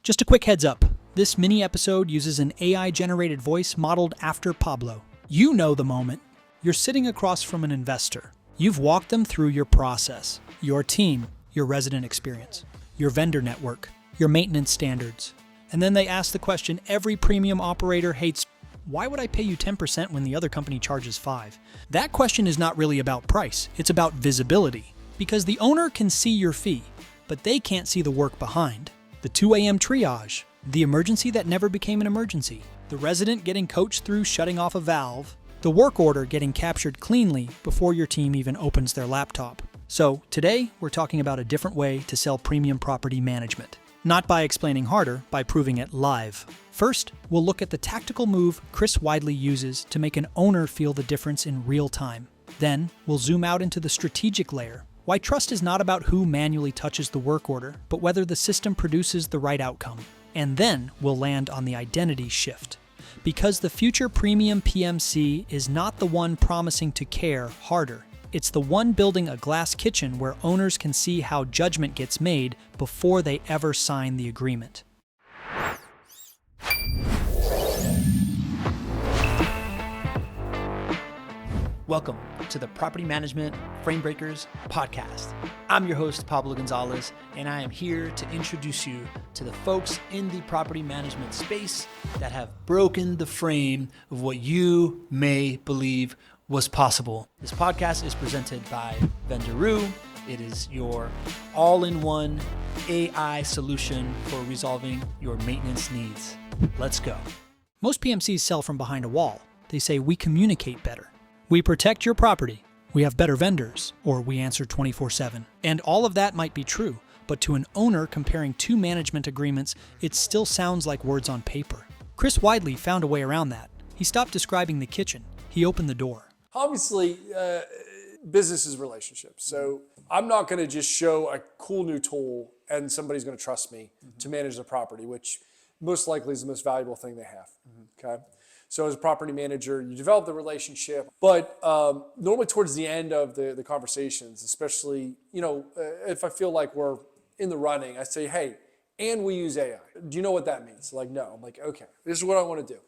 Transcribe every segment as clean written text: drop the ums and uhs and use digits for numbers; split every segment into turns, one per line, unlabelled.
Just a quick heads up, this mini episode uses an AI-generated voice modeled after Pablo. You know the moment. You're sitting across from an investor. You've walked them through your process, your team, your resident experience, your vendor network, your maintenance standards. And then they ask the question every premium operator hates: why would I pay you 10% when the other company charges 5%? That question is not really about price, it's about visibility. Because the owner can see your fee, but they can't see the work behind. The 2 a.m. triage, the emergency that never became an emergency, the resident getting coached through shutting off a valve, the work order getting captured cleanly before your team even opens their laptop. So today, we're talking about a different way to sell premium property management. Not by explaining harder, by proving it live. First, we'll look at the tactical move Chris Weidley uses to make an owner feel the difference in real time. Then, we'll zoom out into the strategic layer. Why trust is not about who manually touches the work order, but whether the system produces the right outcome. And then, we'll land on the identity shift. Because the future premium PMC is not the one promising to care harder. It's the one building a glass kitchen where owners can see how judgment gets made before they ever sign the agreement. Welcome to the Property Management Frame Breakers podcast. I'm your host, Pablo Gonzalez, and I am here to introduce you to the folks in the property management space that have broken the frame of what you may believe was possible. This podcast is presented by Vendoroo. It is your all-in-one AI solution for resolving your maintenance needs. Let's go. Most PMCs sell from behind a wall. They say, we communicate better. We protect your property. We have better vendors, or we answer 24/7. And all of that might be true, but to an owner comparing two management agreements, it still sounds like words on paper. Chris Weidley found a way around that. He stopped describing the kitchen. He opened the door.
Obviously, business is relationships. So I'm not going to just show a cool new tool and somebody's going to trust me to manage the property, which most likely is the most valuable thing they have. Okay. So as a property manager, you develop the relationship, but normally towards the end of the conversations, especially, if I feel like we're in the running, I say, hey, and we use AI. Do you know what that means? Like, no. I'm like, okay, this is what I want to do.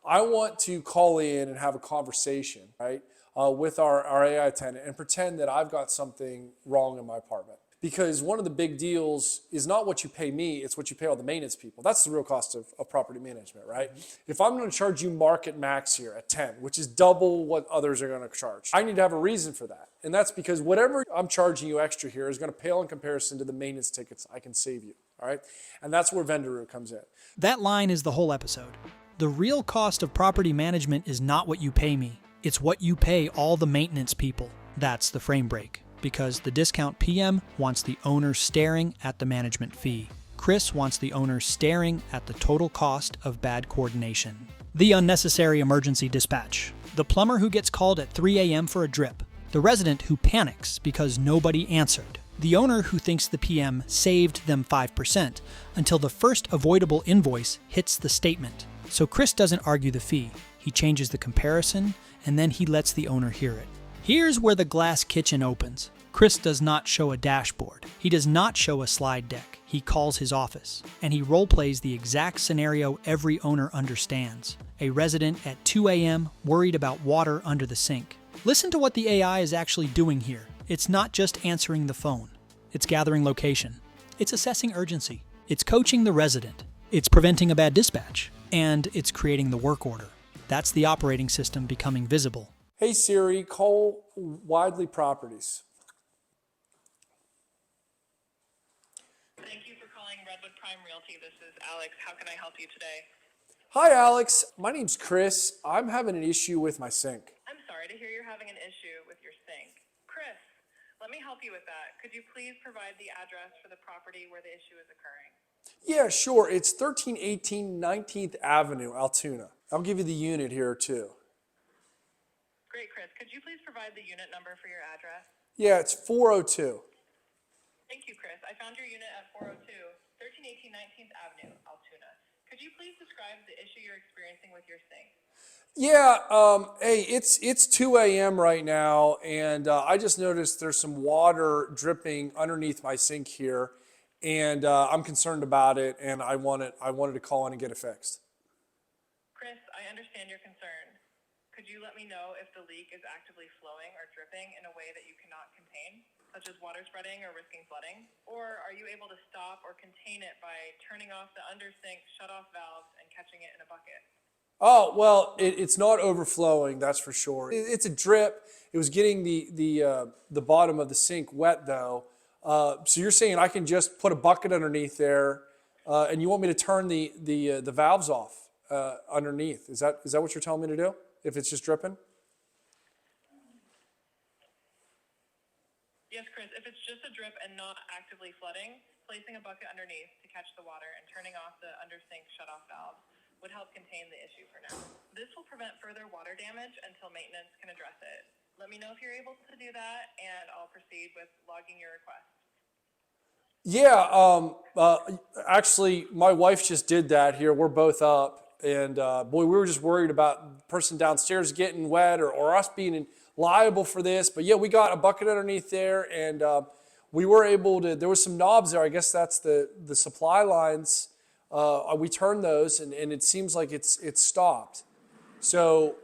I want to call in and have a conversation, right, with our AI tenant and pretend that I've got something wrong in my apartment. Because one of the big deals is not what you pay me, it's what you pay all the maintenance people. That's the real cost of property management, right? If I'm going to charge you market max here at 10, which is double what others are going to charge, I need to have a reason for that. And that's because whatever I'm charging you extra here is going to pale in comparison to the maintenance tickets I can save you, all right? And that's where Vendoroo comes in.
That line is the whole episode. The real cost of property management is not what you pay me. It's what you pay all the maintenance people. That's the frame break. Because the discount PM wants the owner staring at the management fee. Chris wants the owner staring at the total cost of bad coordination. The unnecessary emergency dispatch. The plumber who gets called at 3 a.m. for a drip. The resident who panics because nobody answered. The owner who thinks the PM saved them 5% until the first avoidable invoice hits the statement. So Chris doesn't argue the fee. He changes the comparison, and then he lets the owner hear it. Here's where the glass kitchen opens. Chris does not show a dashboard. He does not show a slide deck. He calls his office, and he role-plays the exact scenario every owner understands. A resident at 2 a.m. worried about water under the sink. Listen to what the AI is actually doing here. It's not just answering the phone. It's gathering location. It's assessing urgency. It's coaching the resident. It's preventing a bad dispatch. And it's creating the work order. That's the operating system becoming visible.
Hey Siri, call Weidley Properties.
Thank you for calling Redwood Prime Realty. This is Alex. How can I help you today?
Hi Alex, my name's Chris. I'm having an issue with my sink.
I'm sorry to hear you're having an issue with your sink. Chris, let me help you with that. Could you please provide the address for the property where the issue is occurring?
Yeah, sure. It's 1318 19th Avenue, Altoona. I'll give you the unit here too.
Great, Chris. Could you please provide the unit number for your address?
Yeah, it's 402.
Thank you, Chris. I found your unit at 402, 1318 19th Avenue, Altoona. Could you please describe the issue you're experiencing with your sink?
Yeah, hey, it's 2 a.m. right now, and I just noticed there's some water dripping underneath my sink here, and I'm concerned about it, and I wanted to call in and get it fixed.
Chris, I understand your concern. Could you let me know if the leak is actively flowing or dripping in a way that you cannot contain, such as water spreading or risking flooding? Or are you able to stop or contain it by turning off the undersink shutoff valves and catching it in a bucket?
Oh, well, it's not overflowing, that's for sure. It's a drip. It was getting the bottom of the sink wet, though. So you're saying I can just put a bucket underneath there, and you want me to turn the valves off underneath? Is that what you're telling me to do, if it's just dripping?
Yes, Chris, if it's just a drip and not actively flooding, placing a bucket underneath to catch the water and turning off the undersink shutoff valve would help contain the issue for now. This will prevent further water damage until maintenance can address it. Let me know if you're able to do that, and I'll proceed with logging your request.
Yeah, actually, my wife just did that here. We're both up, and boy, we were just worried about the person downstairs getting wet or us being liable for this. But yeah, we got a bucket underneath there, and we were able to, there was some knobs there. I guess that's the supply lines. We turned those, and it seems like it's stopped. So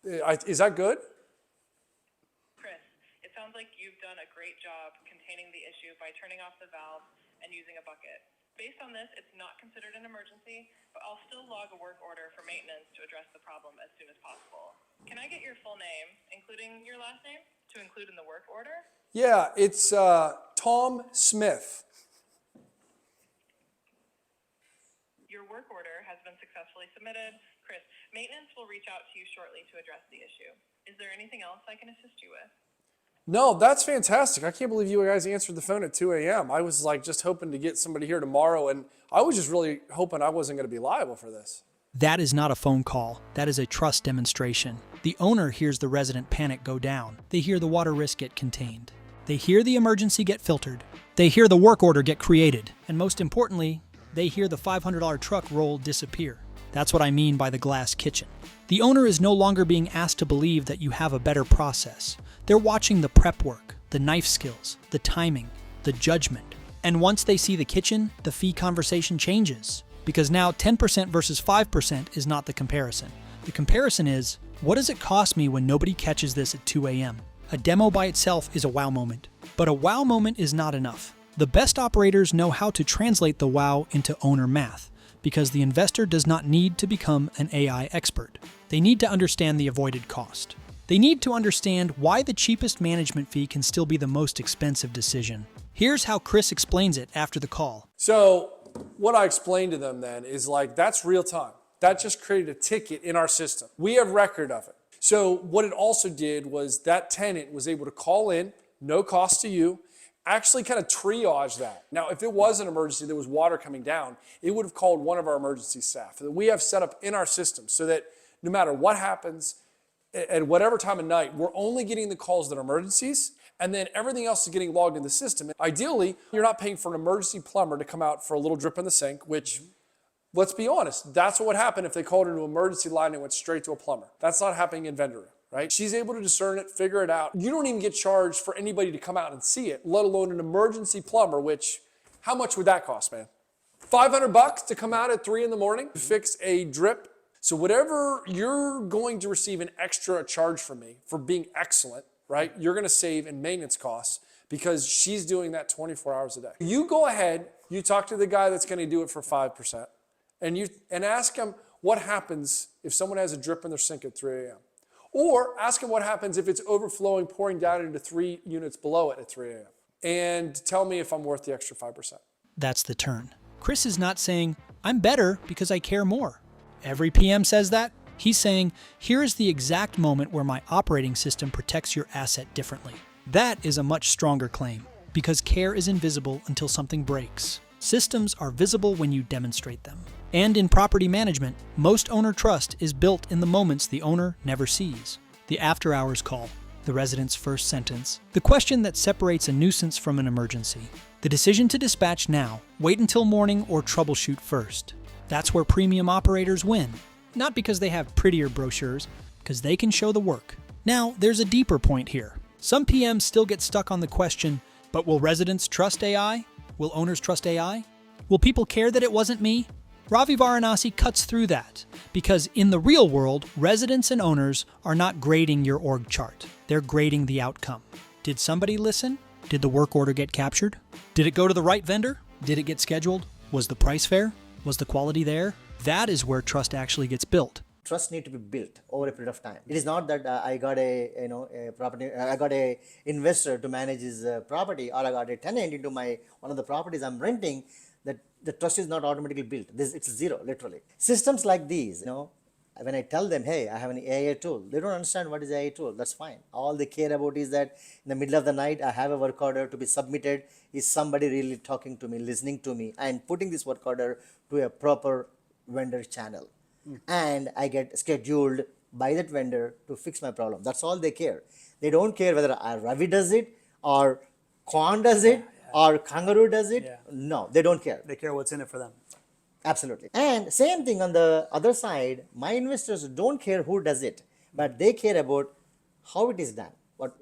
is that good?
Chris, it sounds like you've done a great job containing the issue by turning off the valve and using a bucket. Based on this, it's not considered an emergency, but I'll still log a work order for maintenance to address the problem as soon as possible. Can I get your full name, including your last name, to include in the work order?
Yeah, it's Tom Smith.
Your work order has been successfully submitted. Chris, maintenance will reach out to you shortly to address the issue. Is there anything else I can assist you with?
No, that's fantastic. I can't believe you guys answered the phone at 2 a.m. I was like just hoping to get somebody here tomorrow, and I was just really hoping I wasn't going to be liable for this.
That is not a phone call. That is a trust demonstration. The owner hears the resident panic go down. They hear the water risk get contained. They hear the emergency get filtered. They hear the work order get created. And most importantly, they hear the $500 truck roll disappear. That's what I mean by the glass kitchen. The owner is no longer being asked to believe that you have a better process. They're watching the prep work, the knife skills, the timing, the judgment. And once they see the kitchen, the fee conversation changes. Because now 10% versus 5% is not the comparison. The comparison is, what does it cost me when nobody catches this at 2 a.m.? A demo by itself is a wow moment. But a wow moment is not enough. The best operators know how to translate the wow into owner math, because the investor does not need to become an AI expert. They need to understand the avoided cost. They need to understand why the cheapest management fee can still be the most expensive decision. Here's how Chris explains it after the call.
So what I explained to them then is like, that's real time. That just created a ticket in our system. We have record of it. So what it also did was that tenant was able to call in, no cost to you, actually kind of triage that. Now, if it was an emergency, there was water coming down, it would have called one of our emergency staff that we have set up in our system so that no matter what happens at whatever time of night, we're only getting the calls that are emergencies, and then everything else is getting logged in the system. And ideally, you're not paying for an emergency plumber to come out for a little drip in the sink, which, let's be honest, that's what would happen if they called into an emergency line and went straight to a plumber. That's not happening in Vendoroo. Right? She's able to discern it, figure it out. You don't even get charged for anybody to come out and see it, let alone an emergency plumber, which, how much would that cost, man? $500 to come out at 3 in the morning to fix a drip? So whatever you're going to receive an extra charge from me for being excellent, right? You're going to save in maintenance costs because she's doing that 24 hours a day. You go ahead, you talk to the guy that's going to do it for 5%, and ask him what happens if someone has a drip in their sink at 3 a.m. Or ask him what happens if it's overflowing, pouring down into 3 units below it at 3 a.m. And tell me if I'm worth the extra 5%.
That's the turn. Chris is not saying, I'm better because I care more. Every PM says that. He's saying, here is the exact moment where my operating system protects your asset differently. That is a much stronger claim, because care is invisible until something breaks. Systems are visible when you demonstrate them. And in property management, most owner trust is built in the moments the owner never sees. The after-hours call, the resident's first sentence, the question that separates a nuisance from an emergency, the decision to dispatch now, wait until morning, or troubleshoot first. That's where premium operators win. Not because they have prettier brochures, because they can show the work. Now, there's a deeper point here. Some PMs still get stuck on the question, but will residents trust AI? Will owners trust AI? Will people care that it wasn't me? Ravi Varanasi cuts through that, because in the real world, residents and owners are not grading your org chart. They're grading the outcome. Did somebody listen? Did the work order get captured? Did it go to the right vendor? Did it get scheduled? Was the price fair? Was the quality there? That is where trust actually gets built.
Trust need to be built over a period of time. It is not that I got a property, I got a investor to manage his property, or I got a tenant into one of the properties I'm renting. That the trust is not automatically built. It's zero, literally. Systems like these, when I tell them, hey, I have an AI tool, they don't understand what is AI tool. That's fine. All they care about is that in the middle of the night, I have a work order to be submitted. Is somebody really talking to me, listening to me, and putting this work order to a proper vendor channel? And I get scheduled by that vendor to fix my problem. That's all they care. They don't care whether Ravi does it, or Quan does it, or Kangaroo does it. No, they don't care.
They care what's in it for them.
Absolutely. And same thing on the other side, my investors don't care who does it, but they care about how it is done,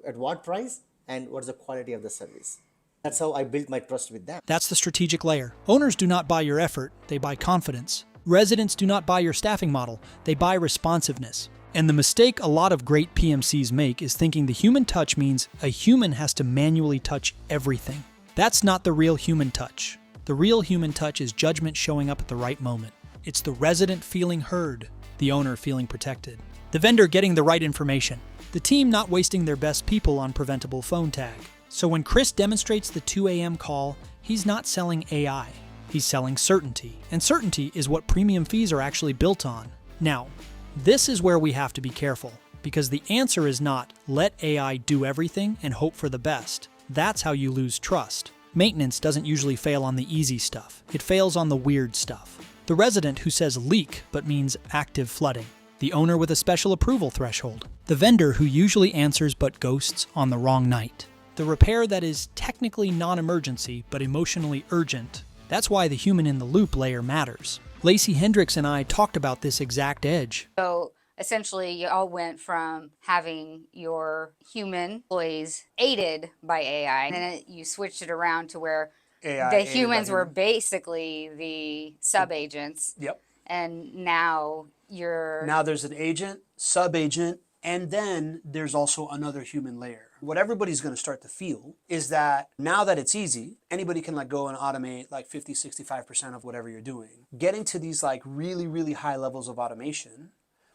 at what price, and what's the quality of the service. That's how I built my trust with them.
That's the strategic layer. Owners do not buy your effort, they buy confidence. Residents do not buy your staffing model, they buy responsiveness. And the mistake a lot of great PMCs make is thinking the human touch means a human has to manually touch everything. That's not the real human touch. The real human touch is judgment showing up at the right moment. It's the resident feeling heard, the owner feeling protected, the vendor getting the right information, the team not wasting their best people on preventable phone tag. So when Chris demonstrates the 2 a.m. call, he's not selling AI. He's selling certainty, and certainty is what premium fees are actually built on. Now, this is where we have to be careful, because the answer is not let AI do everything and hope for the best. That's how you lose trust. Maintenance doesn't usually fail on the easy stuff. It fails on the weird stuff. The resident who says leak but means active flooding. The owner with a special approval threshold. The vendor who usually answers but ghosts on the wrong night. The repair that is technically non-emergency but emotionally urgent. That's why the human in the loop layer matters. Lacey Hendricks and I talked about this exact edge.
So essentially, you all went from having your human employees aided by AI, and then you switched it around to where
AI
the
aided by
humans were
human.
basically the sub-agents.
Yep.
And now
Now there's an agent, sub-agent, and then there's also another human layer. What everybody's going to start to feel is that now that it's easy, anybody can go and automate 50, 65% of whatever you're doing. Getting to these really, really high levels of automation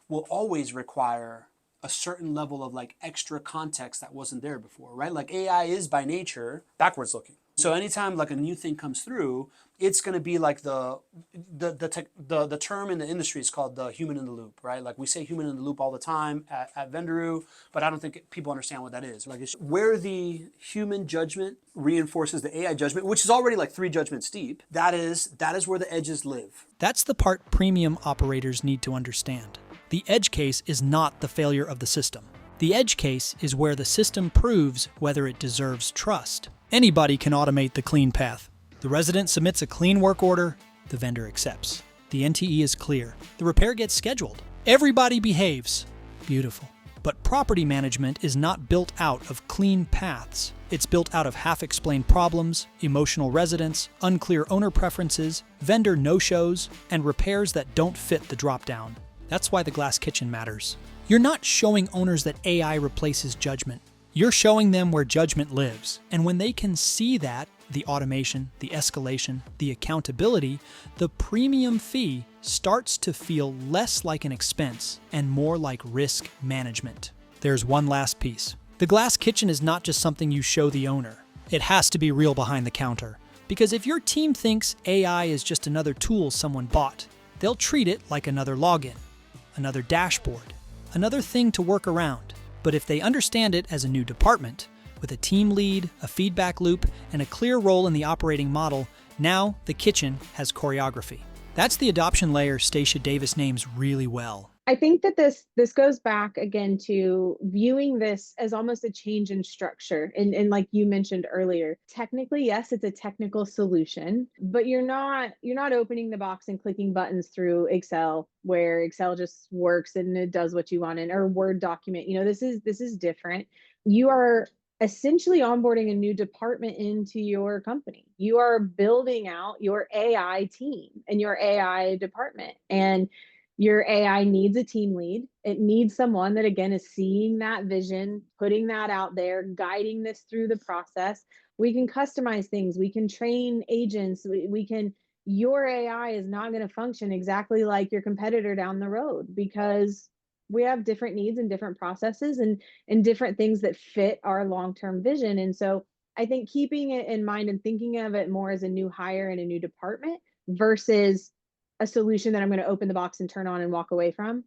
will always require a certain level of extra context that wasn't there before, right? AI is by nature backwards looking. So anytime a new thing comes through, it's going to be the term in the industry is called the human in the loop, right? We say human in the loop all the time at Vendoroo, but I don't think people understand what that is. It's where the human judgment reinforces the AI judgment, which is already 3 judgments deep. That is where the edges live.
That's the part premium operators need to understand. The edge case is not the failure of the system. The edge case is where the system proves whether it deserves trust. Anybody can automate the clean path. The resident submits a clean work order, the vendor accepts. The NTE is clear. The repair gets scheduled. Everybody behaves. Beautiful. But property management is not built out of clean paths. It's built out of half-explained problems, emotional residents, unclear owner preferences, vendor no-shows, and repairs that don't fit the drop-down. That's why the glass kitchen matters. You're not showing owners that AI replaces judgment. You're showing them where judgment lives. And when they can see that, the automation, the escalation, the accountability, the premium fee starts to feel less like an expense and more like risk management. There's one last piece. The glass kitchen is not just something you show the owner. It has to be real behind the counter. Because if your team thinks AI is just another tool someone bought, they'll treat it like another login, another dashboard, another thing to work around. But if they understand it as a new department, with a team lead, a feedback loop, and a clear role in the operating model, now the kitchen has choreography. That's the adoption layer Stacia Davis names really well.
I think that this goes back again to viewing this as almost a change in structure. And like you mentioned earlier, technically, yes, it's a technical solution, but you're not opening the box and clicking buttons through Excel where Excel just works and it does what you want in, or Word document. This is different. You are essentially onboarding a new department into your company. You are building out your AI team and your AI department. And your AI needs a team lead. It needs someone that, again, is seeing that vision, putting that out there, guiding this through the process. We can customize things. We can train agents. We can, your AI is not going to function exactly like your competitor down the road, because we have different needs and different processes and different things that fit our long-term vision. And so I think keeping it in mind and thinking of it more as a new hire in a new department versus a solution that I'm going to open the box and turn on and walk away from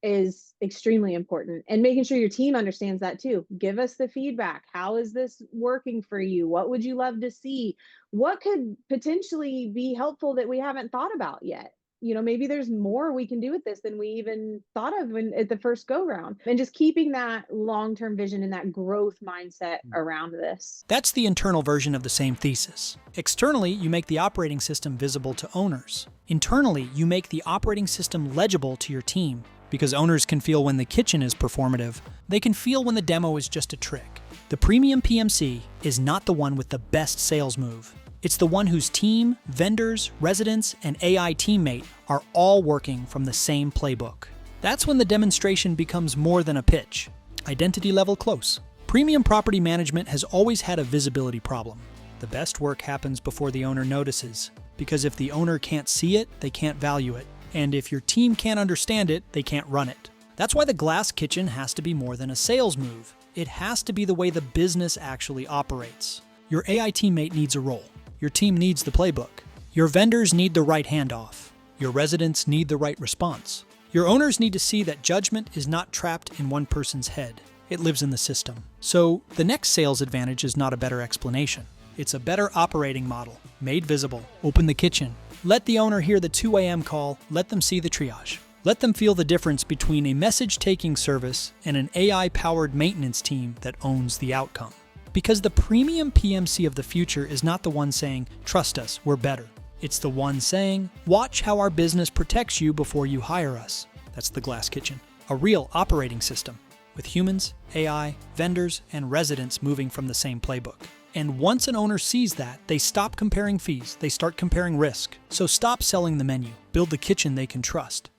is extremely important. And making sure your team understands that too. Give us the feedback. How is this working for you? What would you love to see? What could potentially be helpful that we haven't thought about yet? You know, maybe there's more we can do with this than we even thought of at the first go round. And just keeping that long-term vision and that growth mindset around this.
That's the internal version of the same thesis. Externally, you make the operating system visible to owners. Internally, you make the operating system legible to your team, because owners can feel when the kitchen is performative. They can feel when the demo is just a trick. The premium PMC is not the one with the best sales move. It's the one whose team, vendors, residents, and AI teammate are all working from the same playbook. That's when the demonstration becomes more than a pitch. Identity level close. Premium property management has always had a visibility problem. The best work happens before the owner notices, because if the owner can't see it, they can't value it. And if your team can't understand it, they can't run it. That's why the glass kitchen has to be more than a sales move. It has to be the way the business actually operates. Your AI teammate needs a role. Your team needs the playbook. Your vendors need the right handoff. Your residents need the right response. Your owners need to see that judgment is not trapped in one person's head. It lives in the system. So the next sales advantage is not a better explanation. It's a better operating model, made visible. Open the kitchen. Let the owner hear the 2 a.m. call. Let them see the triage. Let them feel the difference between a message-taking service and an AI-powered maintenance team that owns the outcome. Because the premium PMC of the future is not the one saying, "Trust us, we're better." It's the one saying, "Watch how our business protects you before you hire us." That's the glass kitchen. A real operating system, with humans, AI, vendors, and residents moving from the same playbook. And once an owner sees that, they stop comparing fees, they start comparing risk. So stop selling the menu, build the kitchen they can trust.